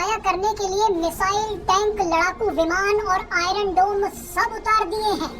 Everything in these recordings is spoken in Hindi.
सफाया करने के लिए मिसाइल, टैंक, लड़ाकू विमान और आयरन डोम सब उतार दिए हैं।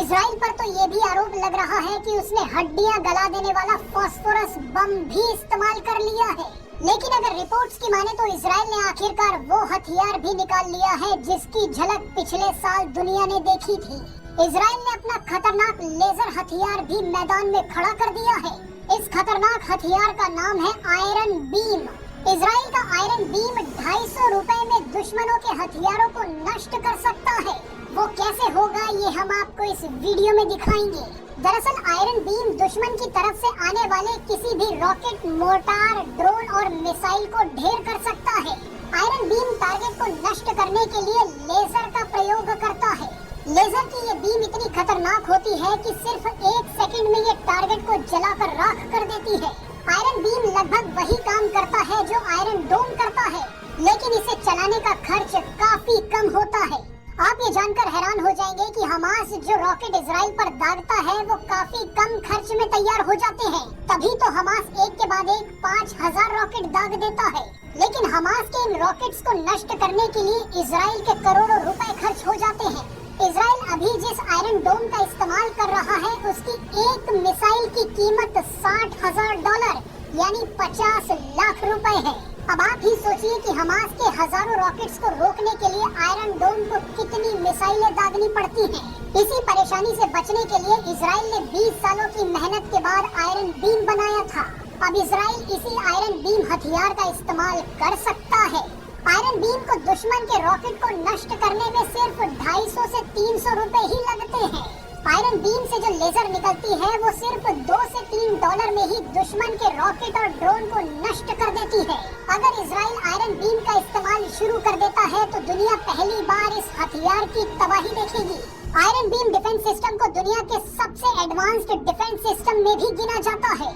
इजराइल पर तो ये भी आरोप लग रहा है कि उसने हड्डियां गला देने वाला फास्फोरस बम भी इस्तेमाल कर लिया है। लेकिन अगर रिपोर्ट्स की माने तो इजराइल ने आखिरकार वो हथियार भी निकाल लिया है जिसकी झलक पिछले साल दुनिया ने देखी थी। इजराइल ने अपना खतरनाक लेजर हथियार भी मैदान में खड़ा कर दिया है। इस खतरनाक हथियार का नाम है आयरन बीम। इजराइल का आयरन बीम 250 रुपए में दुश्मनों के हथियारों को नष्ट कर सकता है। वो कैसे होगा ये हम आपको इस वीडियो में दिखाएंगे। दरअसल आयरन बीम दुश्मन की तरफ से आने वाले किसी भी रॉकेट, मोर्टार, ड्रोन और मिसाइल को ढेर कर सकता है। आयरन बीम टारगेट को नष्ट करने के लिए लेजर का प्रयोग करता है। लेजर की ये बीम इतनी खतरनाक होती है कि सिर्फ 1 सेकंड में ये टारगेट को जलाकर राख कर देती है। आयरन बीम लगभग वही काम करता है जो आयरन डोम करता है, लेकिन इसे चलाने का खर्च काफी कम होता है। आप ये जानकर हैरान हो जाएंगे कि हमास जो रॉकेट इजराइल पर दागता है वो काफी कम खर्च में तैयार हो जाते हैं। तभी तो हमास एक के बाद एक 5000 रॉकेट दाग देता है। लेकिन हमास के इन रॉकेट्स को नष्ट करने के लिए इजराइल के करोड़ों रुपए खर्च हो जाते हैं। इजराइल अभी जिस आयरन डोम का इस्तेमाल कर रहा है उसकी एक मिसाइल की कीमत $60,000 यानी 50 लाख रुपए है। अब आप ही सोचिए कि हमास के हजारों रॉकेट्स को रोकने के लिए आयरन डोम को कितनी मिसाइलें दागनी पड़ती हैं। इसी परेशानी से बचने के लिए इजराइल ने 20 सालों की मेहनत के बाद आयरन बीम बनाया था। अब इजराइल इसी आयरन बीम हथियार का इस्तेमाल कर सकता है। आयरन बीम को दुश्मन के रॉकेट को नष्ट करने में सिर्फ 250 से 300 रुपए ही लगते हैं। आयरन बीम से जो लेजर निकलती है वो सिर्फ $2 से $3 में ही दुश्मन के रॉकेट और ड्रोन को नष्ट कर देती है। अगर इजराइल आयरन बीम का इस्तेमाल शुरू कर देता है तो दुनिया पहली बार इस हथियार की तबाही देखेगी। आयरन बीम डिफेंस सिस्टम को दुनिया के सबसे एडवांस्ड डिफेंस सिस्टम में भी गिना जाता है।